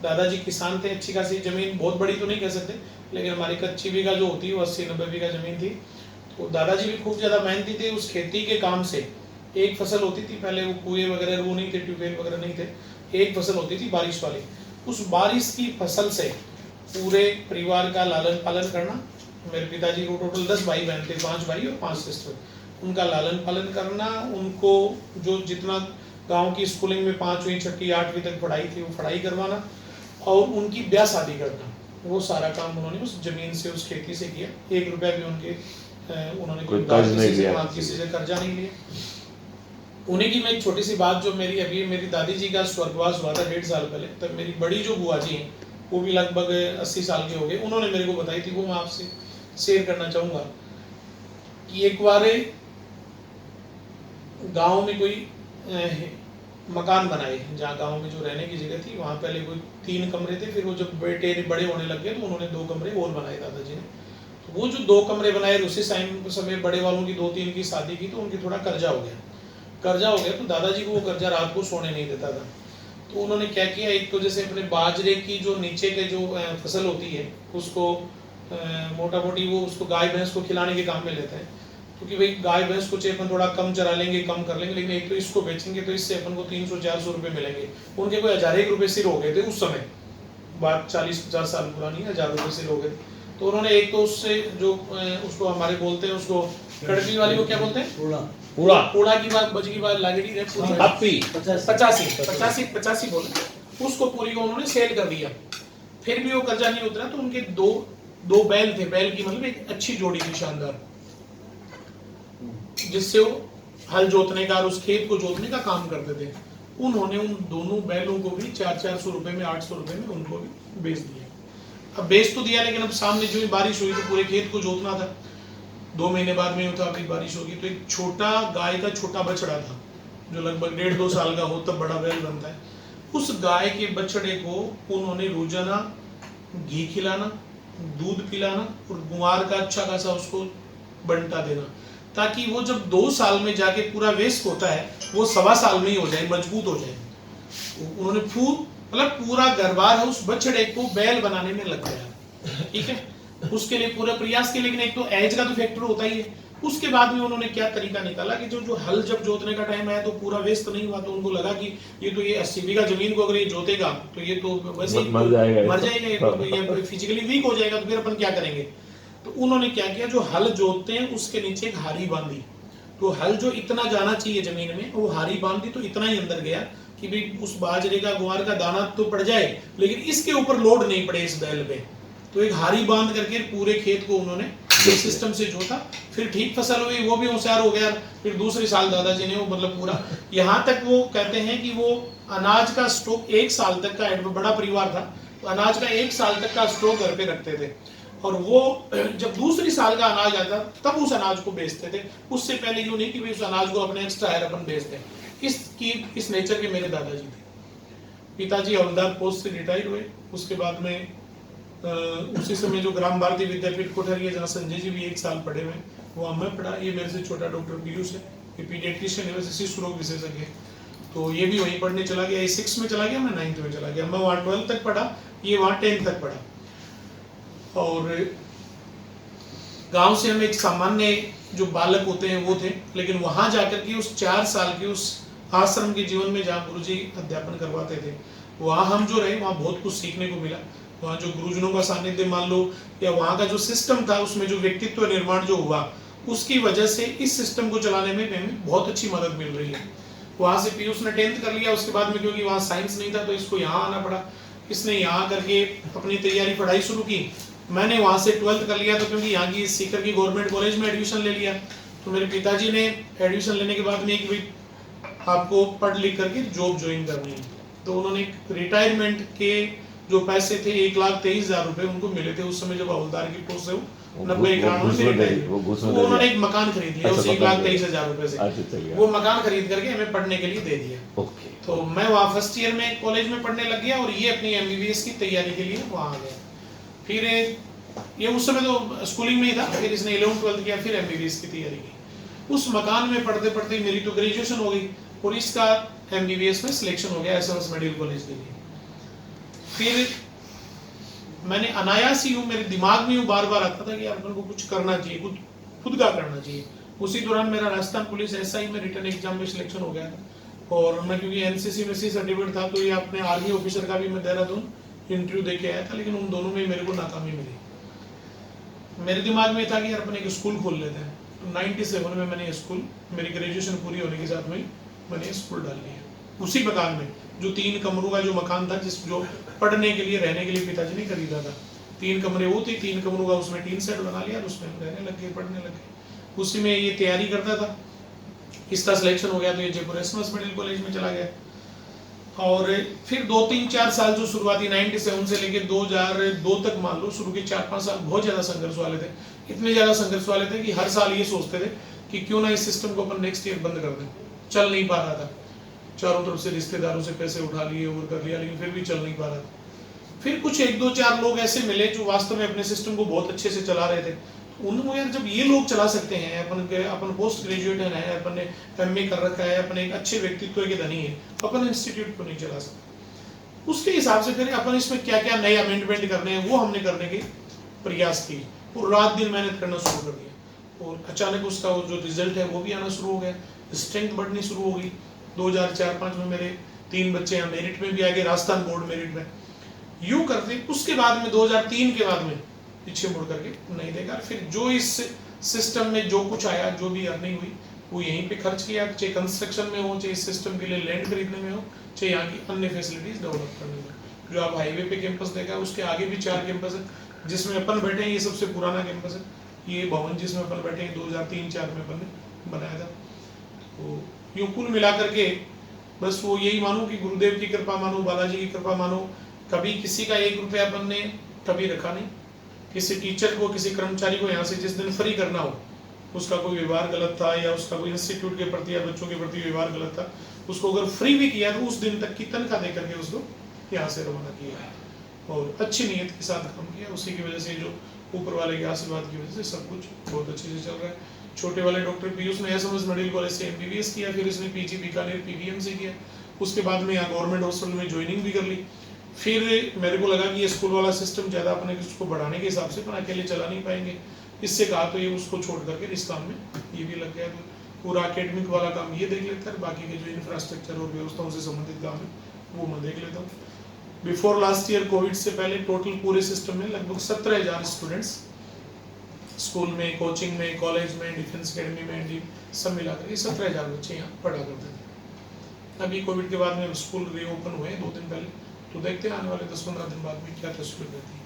दादाजी किसान थे, अच्छी खासी जमीन, बहुत बड़ी तो नहीं कह सकते, लेकिन हमारी कच्ची बीघा जो होती है वो 80-90 बीघा जमीन थी। तो दादाजी भी खूब ज़्यादा मेहनती थे उस खेती के काम से। एक फसल होती थी पहले, वो कुएं वगैरह वो नहीं थे, ट्यूबवेल वगैरह नहीं थे, एक फसल होती थी बारिश वाली। उस बारिश की फसल से पूरे परिवार का लालन पालन करना। मेरे पिताजी को टोटल 10 भाई बहन थे, 5 भाई और 5 सिस्टर। उनका लालन पालन करना, उनको जो जितना गांव की स्कूलिंग में 5वीं 6वीं 8वीं तक पढ़ाई थी वो पढ़ाई करवाना, और उनकी ब्याह शादी करना, वो सारा काम उन्होंने उस जमीन से, उस खेती से किया। 1 रुपया भी उन्होंने कोई किसी से कर्जा नहीं लिया। उन्हीं की मैं एक छोटी सी बात, जो मेरी अभी मेरी दादी जी का स्वर्गवास हुआ था 1.5 साल पहले, तब मेरी बड़ी जो बुआ जी हैं वो भी लगभग 80 साल के हो गए, उन्होंने मेरे को बताई थी, वो मैं आपसे शेयर करना चाहूँगा। कि एक बार गांव में कोई मकान बनाए, जहाँ गांव में जो रहने की जगह थी वहाँ पहले कोई 3 कमरे थे, फिर वो जब बेटे बड़े होने लग गए तो उन्होंने 2 कमरे और बनाए दादाजी ने। तो वो जो 2 कमरे बनाए, उसी समय बड़े वालों की 2-3 की शादी की, तो उनकी थोड़ा कर्जा हो गया। तो दादाजी को वो कर्जा रात को सोने नहीं देता था। तो उन्होंने क्या किया, एक तो जैसे अपने बाजरे की जो नीचे के जो फसल होती है उसको मोटा मोटी वो उसको गाय भैंस को खिलाने के काम में लेते हैं, क्योंकि भाई गाय भैंस को चाहे अपन थोड़ा कम चरा लेंगे, कम कर लेंगे, लेकिन एक तो इसको बेचेंगे तो इससे अपन को 300-400 रुपये मिलेंगे। उनके कोई 1000 रुपये सिर हो गए थे उस समय, बात 40-50 साल पुरानी है, 1000 रुपये सिर हो गए। तो उन्होंने एक तो उससे जो उसको हमारे बोलते हैं, उसको कड़वी वाली को क्या बोलते हैं, कूड़ा की बात बच की बात लागेड़ी 85 बोले, उसको पूरी को उन्होंने सेल कर दिया। फिर भी वो कर्जा नहीं उतरा, तो उनके दो बैल थे, बैल की मतलब एक अच्छी जोड़ी थी शानदार, जिससे वो हल जोतने का और उस खेत को जोतने का काम करते थे। उन्होंने उन दोनों बैलों को भी 400-400 रुपए में, 800 रुपए में उनको भी बेच दिया। अब बेच तो दिया, लेकिन अब सामने जो बारिश हुई तो पूरे खेत को जोतना था। 2 महीने बाद में होता, अभी बारिश होगी, तो एक छोटा गाय का छोटा बछड़ा था जो लगभग 1.5-2 साल का हो, तब बड़ा बैल बनता है। उस गाय के बछड़े को उन्होंने रोजाना घी खिलाना, दूध पिलाना और गुआर का अच्छा खासा उसको बंटा देना, ताकि वो जब 2 साल में जाके पूरा वेस्ट होता है वो 1.25 साल में ही हो जाए, मजबूत हो जाए। उन्होंने मतलब पूरा घरबार है उस बछड़े को बैल बनाने में लग गया, ठीक है, उसके लिए पूरा प्रयास किया। लेकिन एक तो एज का तो फैक्टर होता ही है। उसके बाद में उन्होंने क्या तरीका निकाला कि जो हल जब जोतने का टाइम आया तो पूरा वेस्ट नहीं हुआ, तो उनको लगा कि ये तो ये 80 बीघा जमीन को अगर ये जोतेगा तो ये तो वैसे मर जाएगा, ये फिजिकली वीक हो जाएगा, तो फिर अपन क्या करेंगे। तो उन्होंने क्या किया, जो हल जोतते हैं उसके नीचे एक हारी बांधी, तो हल जो इतना जाना चाहिए जमीन में वो हारी बांधी, तो इतना ही अंदर गया कि भाई उस बाजरे का गुआर का दाना तो पड़ जाए लेकिन इसके ऊपर लोड नहीं पड़े इस बैल पे। तो एक हारी बांध करके पूरे खेत को उन्होंने सिस्टम से जोता, फिर ठीक फसल हुई, वो भी होशियार हो गया। फिर दूसरे साल दादाजी ने वो मतलब पूरा, यहाँ तक वो कहते हैं कि वो अनाज का स्टॉक 1 साल तक का, बड़ा परिवार था तो अनाज का 1 साल तक का स्टॉक घर पे रखते थे, और वो जब दूसरी साल का अनाज आता तब उस अनाज को बेचते थे। उससे पहले यूं नहीं कि भाई उस अनाज को अपने एक्स्ट्रा है अपन बेचते हैं। इस नेचर के मेरे दादाजी थे। पिताजी हवलदार पोस्ट से रिटायर हुए, उसके बाद में उसी समय जो ग्राम भारती विद्यापीठ कोठरी है जहाँ संजय जी भी 1 साल पढ़े हुए, वो मैं पढ़ा। ये मेरे से छोटा डॉक्टर पीयूष है, ये पीडियाट्रिशियन है, वैसे शिशु रोग विशेषज्ञ है, तो ये भी वहीं पढ़ने चला गया। ये 6 में चला गया, मैं 9th में चला गया। मैं वहाँ 12 तक पढ़ा, ये वहाँ 10 तक पढ़ा। और गांव से हम एक सामान्य जो बालक होते हैं वो थे, लेकिन वहां जाकर के उस 4 साल के उस आश्रम के जीवन में जहाँ गुरुजी अध्यापन करवाते थे, वहाँ हम जो रहे वहाँ बहुत कुछ सीखने को मिला। वहाँ जो गुरुजनों का सानिध्य मान लो, या वहाँ का जो सिस्टम था उसमें जो व्यक्तित्व निर्माण जो हुआ, उसकी वजह से इस सिस्टम को चलाने में हमें बहुत अच्छी मदद मिल रही है। वहाँ से पीयूष ने 10th कर लिया, उसके बाद में क्योंकि वहाँ साइंस नहीं था तो इसको यहाँ आना पड़ा। इसने यहाँ करके अपनी तैयारी पढ़ाई शुरू की। मैंने वहाँ से 12th कर लिया, तो क्योंकि यहाँ की सीकर की गवर्नमेंट कॉलेज में एडमिशन ले लिया, तो मेरे पिताजी ने एडमिशन लेने के बाद में कि आपको पढ़ लिख करके जॉब ज्वाइन करनी है, तो उन्होंने रिटायरमेंट के जो पैसे थे 1,23,000 रुपए उनको मिले थे उस समय, जब हवलदार की पोस्ट से 90-91 में उन्होंने एक मकान खरीद लिया उस 1,23,000 रुपए से। वो मकान खरीद करके हमें पढ़ने के लिए दे दिया। तो मैं वहाँ फर्स्ट ईयर में कॉलेज में पढ़ने लग गया, और ये अपनी MBBS की तैयारी के लिए वहाँ आ गया। फिर ये उस समय तो स्कूलिंग में ही था, फिर इसने 11th-12th किया, फिर MBBS की तैयारी की। उस मकान में पढ़ते पढ़ते मेरी तो ग्रेजुएशन हो गई, और इसका MBBS में सिलेक्शन हो गया SMS मेडिकल कॉलेज के लिए। फिर मैंने अनायास ही हूँ, मेरे दिमाग में बार बार आता था कि यार अपन को कुछ करना चाहिए, कुछ खुद का करना चाहिए। उसी दौरान मेरा राजस्थान पुलिस SI में रिटर्न एग्जाम में सिलेक्शन हो गया था। और मैं क्योंकि NCC में C सर्टिफिकेट था, तो ये अपने आर्मी ऑफिसर का भी मैं देहरादून इंटरव्यू दे के आया था, लेकिन उन दोनों में मेरे को नाकामी मिली। मेरे दिमाग में था कि यार अपन एक स्कूल खोल लेते हैं। तो 97 में मैंने स्कूल, मेरी ग्रेजुएशन पूरी होने के साथ में मैंने स्कूल डाल लिया उसी मकान में, जो 3 कमरों का जो मकान था, जो पढ़ने के लिए रहने के लिए पिताजी ने खरीदा था। 3 कमरे वो थे, 3 कमरों का उसमें टीन सेट बना लिया, उसमें रहने लग गए, पढ़ने लग गए। उसी में ये तैयारी करता था। इसका सिलेक्शन हो गया तो ये जयपुर एसएमएस मिडिल कॉलेज में चला गया। और फिर 2-3-4 साल जो शुरुआती 97 से लेके 2002 तक मान लो, शुरू के 4-5 साल बहुत ज्यादा संघर्ष वाले थे। इतने ज्यादा संघर्ष वाले थे कि हर साल ये सोचते थे कि क्यों ना इस सिस्टम को अपन नेक्स्ट ईयर बंद कर दें। चल नहीं पा रहा था, चारों तरफ से रिश्तेदारों से पैसे उठा लिए और कर लिया, लेकिन फिर भी चल नहीं पा रहा था। फिर कुछ 1-2-4 लोग ऐसे मिले जो वास्तव में अपने सिस्टम को बहुत अच्छे से चला रहे थे। उन्होंने यार जब ये लोग चला सकते हैं, अपन पोस्ट ग्रेजुएट है, अपन ने MA कर रखा है, अपन एक अच्छे व्यक्तित्व के धनी है, अपन इंस्टीट्यूट को नहीं चला सकते। उसके हिसाब से फिर अपन इसमें क्या क्या नए अमेंडमेंट करने हैं वो हमने करने के प्रयास किए और रात दिन मेहनत करना शुरू कर दिया। और अचानक उसका जो रिजल्ट है वो भी आना शुरू हो गया, स्ट्रेंथ बढ़नी शुरू हो गई। 2004-05 में मेरे 3 बच्चे यहाँ मेरिट में भी आ गए, राजस्थान बोर्ड मेरिट में। यूं करते उसके बाद में 2003 के बाद में पीछे मुड़ करके नहीं देखा। फिर जो इस सिस्टम में जो कुछ आया, जो भी अर्निंग हुई, वो यहीं पे खर्च किया, चाहे कंस्ट्रक्शन में हो, चाहे इस सिस्टम के लिए लैंड खरीदने में हो, चाहे यहाँ की अन्य फैसिलिटीज डेवलप करने में। जो आप हाईवे पे कैंपस देखा, उसके आगे भी 4 कैंपस है, जिसमें अपन बैठे हैं, ये सबसे पुराना कैंपस है। ये भवन जिसमें अपन बैठे हैं 2003-04 में अपन ने बनाया था। तो यूं कुल मिला करके बस वो यही मानो कि गुरुदेव की कृपा मानो, बालाजी की कृपा मानो। कभी किसी का 1 रुपया अपन ने कभी रखा नहीं। किसी टीचर को, किसी कर्मचारी को यहाँ से जिस दिन फ्री करना हो, उसका कोई व्यवहार गलत था या उसका कोई इंस्टीट्यूट के प्रति या बच्चों के प्रति व्यवहार गलत था, उसको अगर फ्री भी किया तो उस दिन तक की तनख्वाह दे करके उसको यहाँ से रवाना किया और अच्छी नीयत के साथ काम किया। उसी की वजह से, जो ऊपर वाले के आशीर्वाद की वजह से सब कुछ बहुत अच्छे से चल रहा है। छोटे वाले डॉक्टर पीयूष ने एसएमएस मेडिकल कॉलेज से MBBS किया, फिर इसने PG बीकानेर PVM से किया। उसके बाद में यहाँ गवर्नमेंट हॉस्पिटल में ज्वाइनिंग भी कर ली। फिर मेरे को लगा कि ये स्कूल वाला सिस्टम ज़्यादा अपने उसको बढ़ाने के हिसाब से अपन अकेले चला नहीं पाएंगे। इससे कहा तो ये उसको छोड़ करके इस काम में ये भी लग गया। तो पूरा अकेडमिक वाला काम ये देख लेता है, बाकी के जो इंफ्रास्ट्रक्चर और व्यवस्थाओं से संबंधित काम है वो मैं देख लेता हूँ। बिफोर लास्ट ईयर कोविड से पहले टोटल पूरे सिस्टम में लगभग 17,000 स्टूडेंट्स स्कूल में, कोचिंग में, कॉलेज में, डिफेंस अकेडमी में, जी सब मिलाकर ये 17,000 बच्चे यहाँ पढ़ा करते थे। अभी कोविड के बाद में स्कूल रीओपन हुए 2 दिन पहले, तो देखते हैं आने वाले 10-15 दिन बाद में क्या तस्वीर रहती है।